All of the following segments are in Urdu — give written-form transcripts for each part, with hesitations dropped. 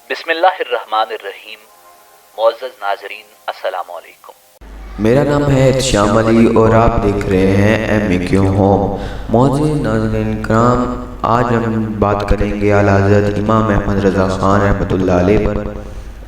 بسم اللہ الرحمن الرحیم۔ معزز ناظرین السلام علیکم۔ میرا نام ہے شام علی اور آپ دیکھ رہے ہیں ایم اے کیو ہوم۔ معزز ناظرین کرام، آج ہم بات کریں گے اعلیٰ حضرت امام احمد رضا خان رحمۃ اللہ علیہ پر۔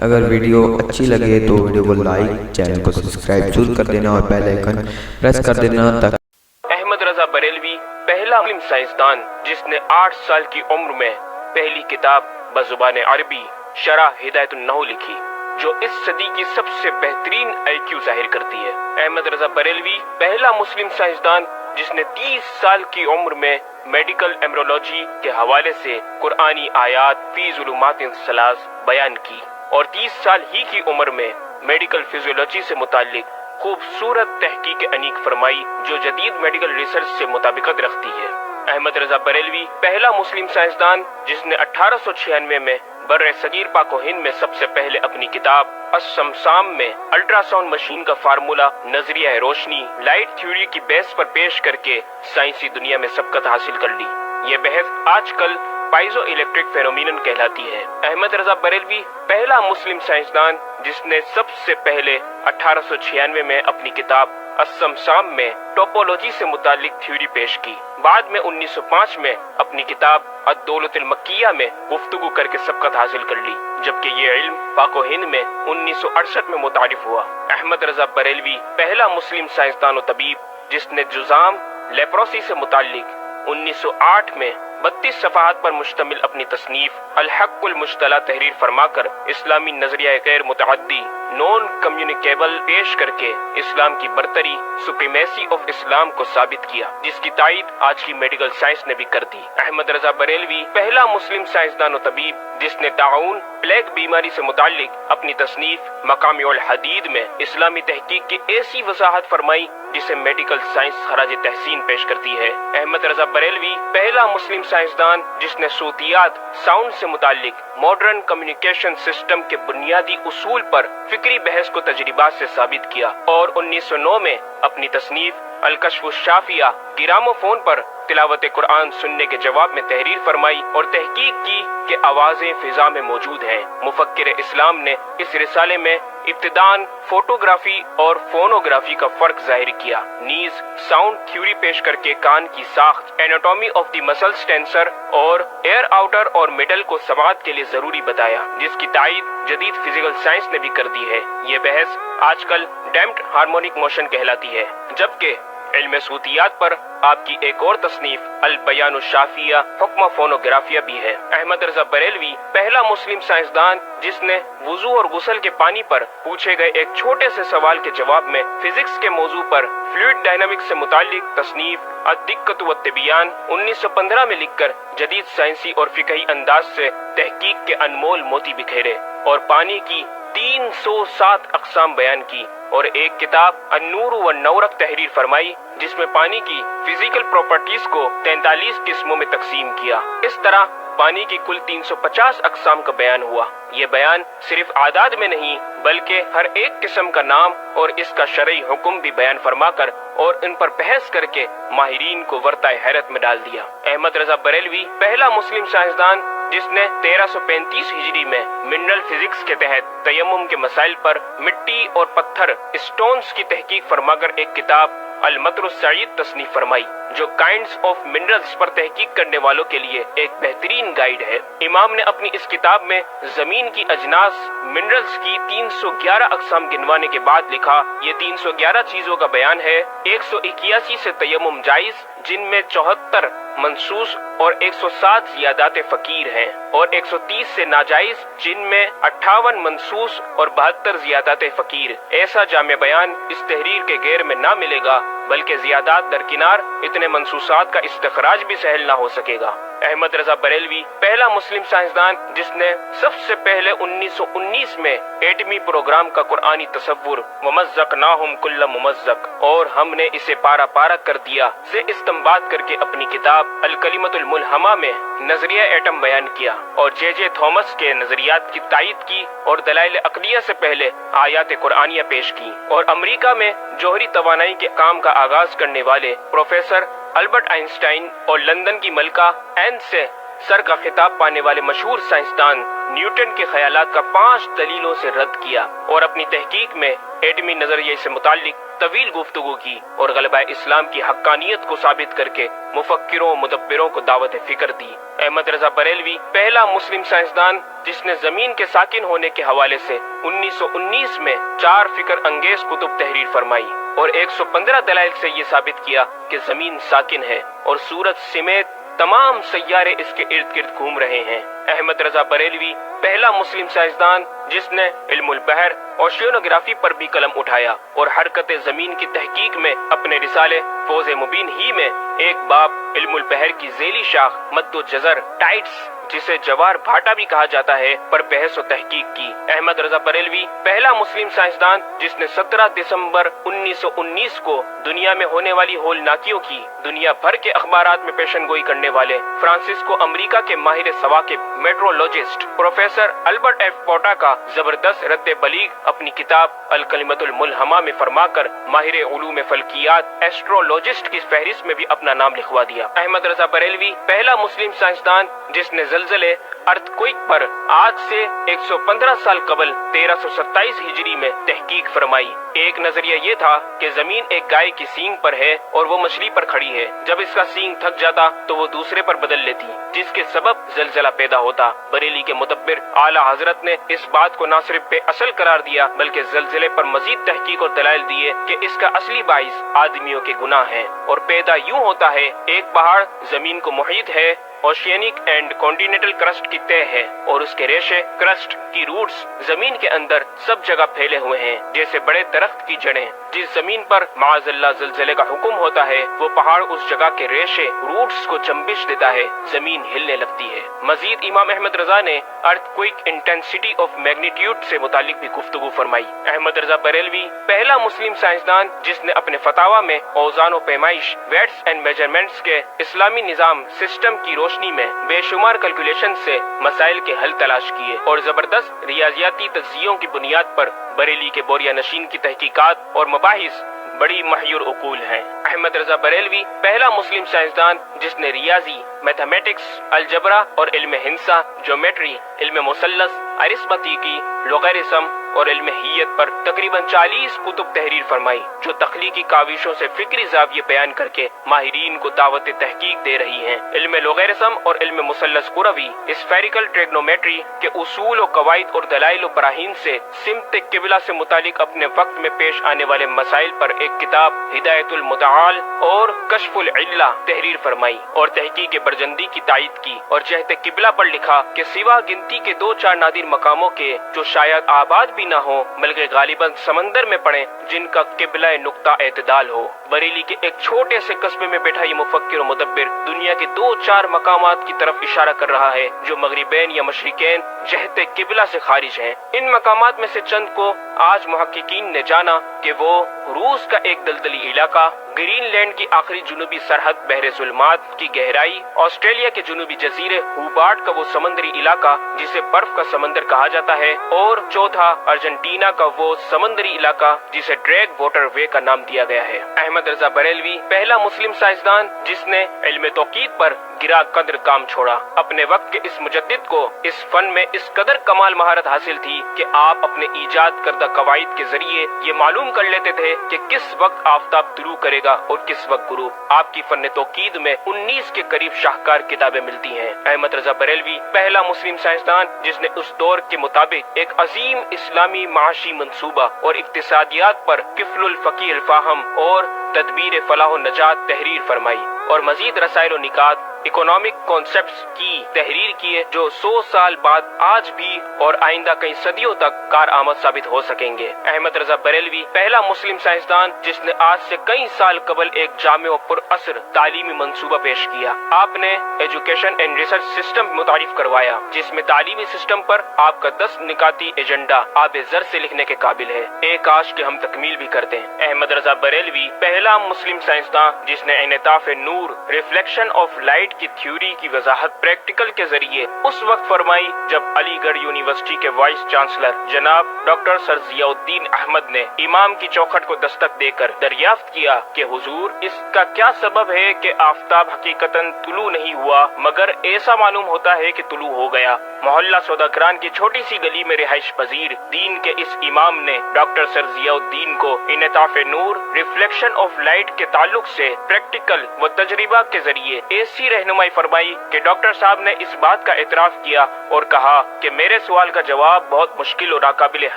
اگر ویڈیو اچھی لگے تو ویڈیو کو لائک، چینل کو سبسکرائب ضرور کر دینا اور بیل آئیکن پریس کر دینا تاکہ احمد رضا بریلوی پہلا مسلم سائنسدان جس نے 8 سال کی عمر میں پہلی کتاب بزبان عربی شرح ہدایت النحو لکھی، جو اس صدی کی سب سے بہترین آئی کیو ظاہر کرتی ہے۔ احمد رضا بریلوی پہلا مسلم سائنسدان جس نے 30 سال کی عمر میں میڈیکل ایمبرولوجی کے حوالے سے قرآنی آیات فی ظلمات ثلاث بیان کی، اور 30 سال ہی کی عمر میں میڈیکل فزیولوجی سے متعلق خوبصورت تحقیق انیق فرمائی، جو جدید میڈیکل ریسرچ سے مطابقت رکھتی ہے۔ احمد رضا بریلوی پہلا مسلم سائنسدان جس نے 1896 میں بر صغیر پاک و ہند میں سب سے پہلے اپنی کتاب السمسام میں الٹرا ساؤنڈ مشین کا فارمولا نظریہ روشنی لائٹ تھیوری کی بیس پر پیش کر کے سائنسی دنیا میں سبقت حاصل کر لی۔ یہ بحث آج کل پائزو الیکٹرک فینومینن کہلاتی ہے۔ احمد رضا بریلوی پہلا مسلم سائنسدان جس نے سب سے پہلے 1896 میں اپنی کتاب السمسام میں ٹوپولوجی سے متعلق تھیوری پیش کی۔ بعد میں 1905 میں اپنی کتاب الدولۃ المکیہ میں گفتگو کر کے سبقت حاصل کر لی، جبکہ یہ علم پاک و ہند میں 1968 میں متعارف ہوا۔ احمد رضا بریلوی پہلا مسلم سائنسدان و طبیب جس نے جذام لیپروسی سے متعلق 1908 میں 32 صفحات پر مشتمل اپنی تصنیف الحق المجتلی تحریر فرما کر اسلامی نظریہ غیر متعدی نان کمیونیکیبل پیش کر کے اسلام کی برتری سپریمیسی آف اسلام کو ثابت کیا، جس کی تائید آج کی میڈیکل سائنس نے بھی کر دی۔ احمد رضا بریلوی پہلا مسلم سائنسدان و طبیب جس نے طاعون پلیگ بیماری سے متعلق اپنی تصنیف مقامع الحدید میں اسلامی تحقیق کی ایسی وضاحت فرمائی جسے میڈیکل سائنس خراج تحسین پیش کرتی ہے۔ احمد رضا بریلوی پہلا مسلم سائنسدان جس نے صوتیات ساؤنڈ سے متعلق ماڈرن کمیونیکیشن سسٹم کے بنیادی اصول پر فکری بحث کو تجربات سے ثابت کیا، اور 1909 میں اپنی تصنیف الکشف الشافیہ گرامو فون پر تلاوت قرآن سننے کے جواب میں تحریر فرمائی اور تحقیق کی کہ آوازیں فضا میں موجود ہیں۔ مفکر اسلام نے اس رسالے میں ابتداً فوٹوگرافی اور فونوگرافی کا فرق ظاہر کیا، نیز ساؤنڈ تھیوری پیش کر کے کان کی ساخت anatomy of the muscles tensor اور ایئر آؤٹر اور میٹل کو سماعت کے لیے ضروری بتایا، جس کی تائید جدید فزیکل سائنس نے بھی کر دی ہے۔ یہ بحث آج کل ڈیمپڈ ہارمونک موشن کہلاتی ہے، جبکہ علم صوتیات پر آپ کی ایک اور تصنیف البیان الشافیہ حکم فونوگرافیہ بھی ہے۔ احمد رضا بریلوی پہلا مسلم سائنسدان جس نے وضو اور غسل کے پانی پر پوچھے گئے ایک چھوٹے سے سوال کے جواب میں فزکس کے موضوع پر فلوئڈ ڈائنامکس سے متعلق تصنیف الدقۃ والتبیان 1915 میں لکھ کر جدید سائنسی اور فقہی انداز سے تحقیق کے انمول موتی بکھیرے، اور پانی کی 307 اقسام بیان کی، اور ایک کتاب النور والنورق تحریر فرمائی جس میں پانی کی فزیکل پراپرٹیز کو 43 قسموں میں تقسیم کیا۔ اس طرح پانی کی کل 350 اقسام کا بیان ہوا۔ یہ بیان صرف اعداد میں نہیں بلکہ ہر ایک قسم کا نام اور اس کا شرعی حکم بھی بیان فرما کر اور ان پر بحث کر کے ماہرین کو ورطہ حیرت میں ڈال دیا۔ احمد رضا بریلوی پہلا مسلم سائنسدان جس نے 1335 ہجری میں منرل فزکس کے تحت تیمم کے مسائل پر مٹی اور پتھر اسٹونز کی تحقیق فرما کر ایک کتاب المطر السعید تصنیف فرمائی، جو کائنڈز آف منرلز پر تحقیق کرنے والوں کے لیے ایک بہترین گائیڈ ہے۔ امام نے اپنی اس کتاب میں زمین کی اجناس منرلز کی 311 اقسام گنوانے کے بعد لکھا، یہ 311 چیزوں کا بیان ہے۔ 181 سے تیمم جائز جن میں 74 منصوص اور 107 زیادات فقیر ہیں، اور 130 سے ناجائز جن میں 58 منصوص اور 72 زیادات فقیر۔ ایسا جامع بیان اس تحریر کے غیر میں نہ ملے گا، بلکہ زیادات درکنار اتنے منصوصات کا استخراج بھی سہل نہ ہو سکے گا۔ احمد رضا بریلوی پہلا مسلم سائنسدان جس نے سب سے پہلے 1919 میں ایٹمی پروگرام کا قرآنی تصور ومزقناہم کل ممزق اور ہم نے اسے پارا پارا کر دیا سے استنباط کر کے اپنی کتاب الکلمۃ الملہمہ میں نظریہ ایٹم بیان کیا، اور جے جے تھامس کے نظریات کی تائید کی اور دلائل عقلیہ سے پہلے آیات قرآنیہ پیش کی، اور امریکہ میں جوہری توانائی کے کام کا آغاز کرنے والے پروفیسر البرٹ آئنسٹائن اور لندن کی ملکہ این سے سر کا خطاب پانے والے مشہور سائنسدان نیوٹن کے خیالات کا 5 دلیلوں سے رد کیا اور اپنی تحقیق میں ایٹمی نظریے سے متعلق طویل گفتگو کی اور غلبہ اسلام کی حقانیت کو ثابت کر کے مفکروں مدبروں کو دعوت فکر دی۔ احمد رضا بریلوی پہلا مسلم سائنسدان جس نے زمین کے ساکن ہونے کے حوالے سے 1919 میں 4 فکر انگیز کتب تحریر فرمائی اور 115 دلائل سے یہ ثابت کیا کہ زمین ساکن ہے اور سورج سمیت تمام سیارے اس کے ارد گرد گھوم رہے ہیں۔ احمد رضا بریلوی پہلا مسلم سائنسدان جس نے علم البحر اوشینوگرافی پر بھی قلم اٹھایا اور حرکت زمین کی تحقیق میں اپنے رسالے فوز مبین ہی میں ایک باب علم البحر کی ذیلی شاخ مد و جزر ٹائڈس جسے جوار بھاٹا بھی کہا جاتا ہے پر بحث و تحقیق کی۔ احمد رضا بریلوی پہلا مسلم سائنسدان جس نے 17 دسمبر 1919 کو دنیا میں ہونے والی ہولناکیوں کی دنیا بھر کے اخبارات میں پیشن گوئی کرنے والے فرانسسکو امریکہ کے ماہر سواقب میٹرولوجسٹ پروفیسر البرٹ ایف پوٹا کا زبردست رد بلیغ اپنی کتاب الکلمۃ الملہمہ میں فرما کر ماہر علوم فلکیات ایسٹرولوجسٹ کی فہرست میں بھی اپنا نام لکھوا دیا۔ احمد رضا بریلوی پہلا مسلم سائنسدان جس نے زلزلے ارتھکوئک پر آج سے 115 سال قبل 1327 ہجری میں تحقیق فرمائی۔ ایک نظریہ یہ تھا کہ زمین ایک گائے کی سینگ پر ہے اور وہ مچھلی پر کھڑی ہے، جب اس کا سینگ تھک جاتا تو وہ دوسرے پر بدل لیتی، جس کے سبب زلزلہ پیدا ہوتا۔ بریلی کے مدبر اعلی حضرت نے اس بات کو نہ صرف بے اصل قرار دیا بلکہ زلزلے پر مزید تحقیق اور دلائل دیے کہ اس کا اصلی باعث آدمیوں کے گناہ ہیں اور پیدا یوں ہوتا ہے۔ ایک پہاڑ زمین کو محیط ہے، اوشینک اینڈ کانٹیننٹل کرسٹ کی تہ ہے اور اس کے ریشے کرسٹ کی روٹس زمین کے اندر سب جگہ پھیلے ہوئے ہیں جیسے بڑے درخت کی جڑیں۔ جس زمین پر معاذ اللہ زلزلے کا حکم ہوتا ہے وہ پہاڑ اس جگہ کے ریشے روٹس کو جنبش دیتا ہے، زمین ہلنے لگتی ہے۔ مزید امام احمد رضا نے ارتھ کوئک انٹینسٹی آف میگنیٹیوڈ سے متعلق بھی گفتگو فرمائی۔ احمد رضا بریلوی پہلا مسلم سائنسدان جس نے اپنے فتاوی میں اوزان و پیمائش ویٹس اینڈ میجرمنٹس کے اسلامی نظام سسٹم کی روشنی میں بے شمار کیلکولیشن سے مسائل کے حل تلاش کیے اور زبردست ریاضیاتی تجزیوں کی بنیاد پر بریلی کے بوریا نشین کی تحقیقات اور مباحث بڑی محیر عقول ہیں۔ احمد رضا بریلوی پہلا مسلم سائنسدان جس نے ریاضی، میتھمیٹکس، الجبرا اور علم ہندسہ، جیومیٹری، علم مثلث، ارثمیٹکی، لوگرثم اور علم ہیت پر تقریباً 40 کتب تحریر فرمائی جو تخلیقی کاوشوں سے فکری زاویے بیان کر کے ماہرین کو دعوت تحقیق دے رہی ہیں۔ علم لوگرثم اور علم مثلث کروی، اسفیریکل ٹریگنومیٹری کے اصول و قواعد اور دلائل و براہین سے سمت قبلہ سے متعلق اپنے وقت میں پیش آنے والے مسائل پر ایک کتاب ہدایت المتعال اور کشف العلہ تحریر فرمائی اور تحقیق برجندی کی تائید کی اور جہت قبلہ پر لکھا کہ سوا گنتی کے 2-4 نادر مقاموں کے جو شاید آباد بھی نہ ہو بلکہ غالباً سمندر میں پڑیں جن کا قبلہ نقطہ اعتدال ہو۔ بریلی کے ایک چھوٹے سے قصبے میں بیٹھا یہ مفکر و مدبر دنیا کے 2-4 مقامات کی طرف اشارہ کر رہا ہے جو مغربین یا مشرقین جہت قبلہ سے خارج ہیں۔ ان مقامات میں سے چند کو آج محققین نے جانا کہ وہ روس کا ایک دلدلی علاقہ، گرین لینڈ کی آخری جنوبی سرحد بحر ظلمات کی گہرائی، آسٹریلیا کے جنوبی جزیرے ہوبارٹ کا وہ سمندری علاقہ جسے برف کا سمندر کہا جاتا ہے، اور چوتھا ارجنٹینا کا وہ سمندری علاقہ جسے ڈریگ واٹر وے کا نام دیا گیا ہے۔ احمد رضا بریلوی پہلا مسلم سائنسدان جس نے علم توقید پر گرا قدر کام چھوڑا۔ اپنے وقت کے اس مجدد کو اس فن میں اس قدر کمال مہارت حاصل تھی کہ آپ اپنے ایجاد کردہ قواعد کے ذریعے یہ معلوم کر لیتے تھے کہ کس وقت آفتاب طلوع کرے گا اور کس وقت غروب۔ آپ کی فن توقید میں 19 کے قریب شاہکار کتابیں ملتی ہیں۔ احمد رضا بریلوی پہلا مسلم سائنسدان جس نے اس دور کے مطابق ایک عظیم اسلامی معاشی منصوبہ اور اقتصادیات پر کفل الفقیہ الفاہم اور تدبیر فلاح و نجات تحریر فرمائی اور مزید رسائل و نکات اکنامک کانسیپٹس کی تحریر کیے جو 100 سال بعد آج بھی اور آئندہ کئی صدیوں تک کارآمد ثابت ہو سکیں گے۔ احمد رضا بریلوی پہلا مسلم سائنسدان جس نے آج سے کئی سال قبل ایک جامع و پر اثر تعلیمی منصوبہ پیش کیا۔ آپ نے ایجوکیشن اینڈ ریسرچ سسٹم متعارف کروایا جس میں تعلیمی سسٹم پر آپ کا 10 نکاتی ایجنڈا آب زر سے لکھنے کے قابل ہے۔ ایک کاش کہ ہم تکمیل بھی کر دیں۔ احمد رضا بریلوی پہلا پہلا مسلم سائنسداں جس نے انعطاف نور ریفلیکشن آف لائٹ کی تھیوری کی وضاحت پریکٹیکل کے ذریعے اس وقت فرمائی جب علی گڑھ یونیورسٹی کے وائس چانسلر جناب ڈاکٹر سر ضیاء الدین احمد نے امام کی چوکھٹ کو دستک دے کر دریافت کیا کہ حضور اس کا کیا سبب ہے کہ آفتاب حقیقتاً طلوع نہیں ہوا مگر ایسا معلوم ہوتا ہے کہ طلوع ہو گیا۔ محلہ سوداگران کی چھوٹی سی گلی میں رہائش پذیر دین کے اس امام نے ڈاکٹر سر ضیاء الدین کو انعطاف نور ریفلیکشن آف لائٹ کے تعلق سے پریکٹیکل و تجربہ کے ذریعے ایسی رہنمائی فرمائی کہ ڈاکٹر صاحب نے اس بات کا اعتراف کیا اور کہا کہ میرے سوال کا جواب بہت مشکل اور ناقابل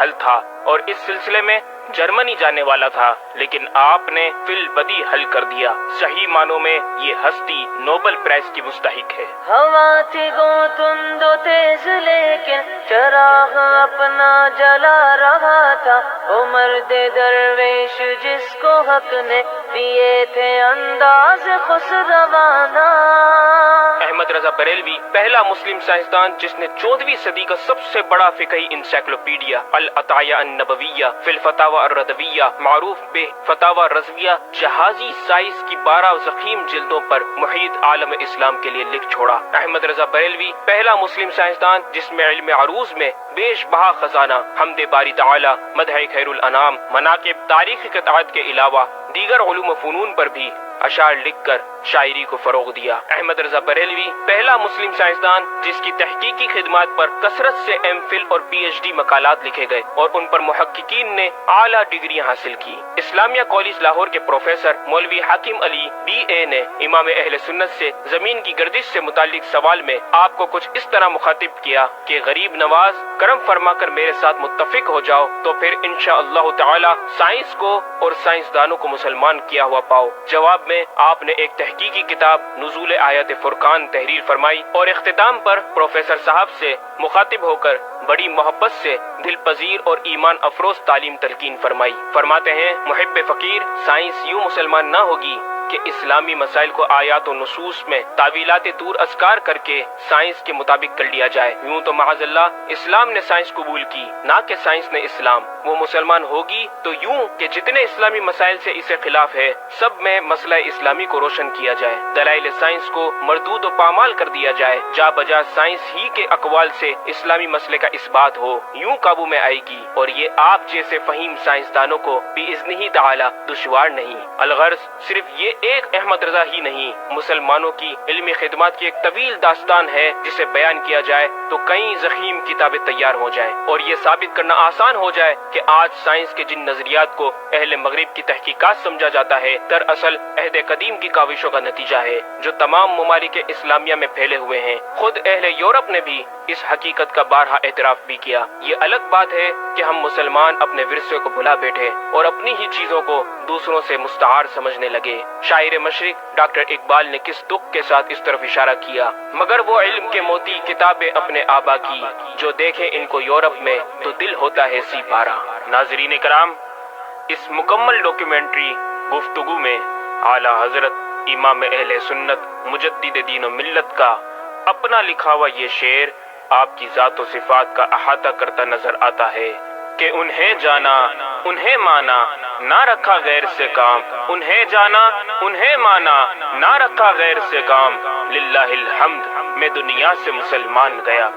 حل تھا اور اس سلسلے میں جرمنی جانے والا تھا، لیکن آپ نے فی البدی حل کر دیا۔ صحیح معنوں میں یہ ہستی نوبل پرائز کی مستحق ہے۔ ہوا تھی گو تند و تیز لیکن چراغ اپنا جلا رہا تھا، وہ مرد درویش جس کو حق نے دیے تھے انداز خسروانہ۔ احمد رضا بریلوی پہلا مسلم سائنسدان جس نے 14ویں صدی کا سب سے بڑا فقہی انسائکلوپیڈیا العطایہ النبویہ فی الفتاوی الردویہ معروف بے فتاوی رضویہ جہازی سائز کی 12 ضخیم جلدوں پر محیط عالم اسلام کے لیے لکھ چھوڑا۔ احمد رضا بریلوی پہلا مسلم سائنسدان جس میں علم عروض میں بیش بہا خزانہ حمد باری تعالی، مدح خیر الانام، مناقب، تاریخ قطعات کے علاوہ دیگر علوم و فنون پر بھی اشعار لکھ کر شاعری کو فروغ دیا۔ احمد رضا بریلوی پہلا مسلم سائنسدان جس کی تحقیقی خدمات پر کثرت سے ایم فل اور پی ایچ ڈی مقالات لکھے گئے اور ان پر محققین نے اعلیٰ ڈگریاں حاصل کی۔ اسلامیہ کالج لاہور کے پروفیسر مولوی حاکم علی بی اے نے امام اہل سنت سے زمین کی گردش سے متعلق سوال میں آپ کو کچھ اس طرح مخاطب کیا کہ غریب نواز کرم فرما کر میرے ساتھ متفق ہو جاؤ تو پھر انشاءاللہ تعالی سائنس کو اور سائنسدانوں کو مسلمان کیا ہوا پاؤ۔ جواب میں آپ نے ایک تحقیقی کتاب نزول آیات فرقان تحریر فرمائی اور اختتام پر پروفیسر صاحب سے مخاطب ہو کر بڑی محبت سے دل پذیر اور ایمان افروز تعلیم تلقین فرمائی۔ فرماتے ہیں محب فقیر سائنس یوں مسلمان نہ ہوگی کہ اسلامی مسائل کو آیات و نصوص میں تعویلات دور اذکار کر کے سائنس کے مطابق کر لیا جائے۔ یوں تو معاذ اللہ اسلام نے سائنس قبول کی نہ کہ سائنس نے اسلام۔ وہ مسلمان ہوگی تو یوں کہ جتنے اسلامی مسائل سے اسے خلاف ہے سب میں مسئلہ اسلامی کو روشن کیا جائے، دلائل سائنس کو مردود و پامال کر دیا جائے، جا بجا سائنس ہی کے اقوال سے اسلامی مسئلے کا اثبات ہو، یوں قابو میں آئے گی اور یہ آپ جیسے فہیم سائنسدانوں کو باذنہ تعالی دشوار نہیں۔ الغرض صرف یہ ایک احمد رضا ہی نہیں، مسلمانوں کی علمی خدمات کی ایک طویل داستان ہے جسے بیان کیا جائے تو کئی ضخیم کتابیں تیار ہو جائیں اور یہ ثابت کرنا آسان ہو جائے کہ آج سائنس کے جن نظریات کو اہل مغرب کی تحقیقات سمجھا جاتا ہے دراصل عہد قدیم کی کاوشوں کا نتیجہ ہے جو تمام ممالک اسلامیہ میں پھیلے ہوئے ہیں۔ خود اہل یورپ نے بھی اس حقیقت کا بارہا اعتراف بھی کیا۔ یہ الگ بات ہے کہ ہم مسلمان اپنے ورثے کو بھلا بیٹھے اور اپنی ہی چیزوں کو دوسروں سے مستعار سمجھنے لگے۔ شاعر مشرق ڈاکٹر اقبال نے کس دکھ کے ساتھ اس طرف اشارہ کیا، مگر وہ علم کے موتی کتابیں اپنے آبا کی، جو دیکھے ان کو یورپ میں تو دل ہوتا ہے سی پارا۔ ناظرین کرام، اس مکمل ڈاکیومنٹری گفتگو میں اعلیٰ حضرت امام اہل سنت مجدد دین و ملت کا اپنا لکھا ہوا یہ شعر آپ کی ذات و صفات کا احاطہ کرتا نظر آتا ہے کہ انہیں جانا انہیں مانا نہ رکھا غیر سے کام، انہیں جانا انہیں مانا نہ رکھا غیر سے کام، للہ الحمد میں دنیا سے مسلمان گیا۔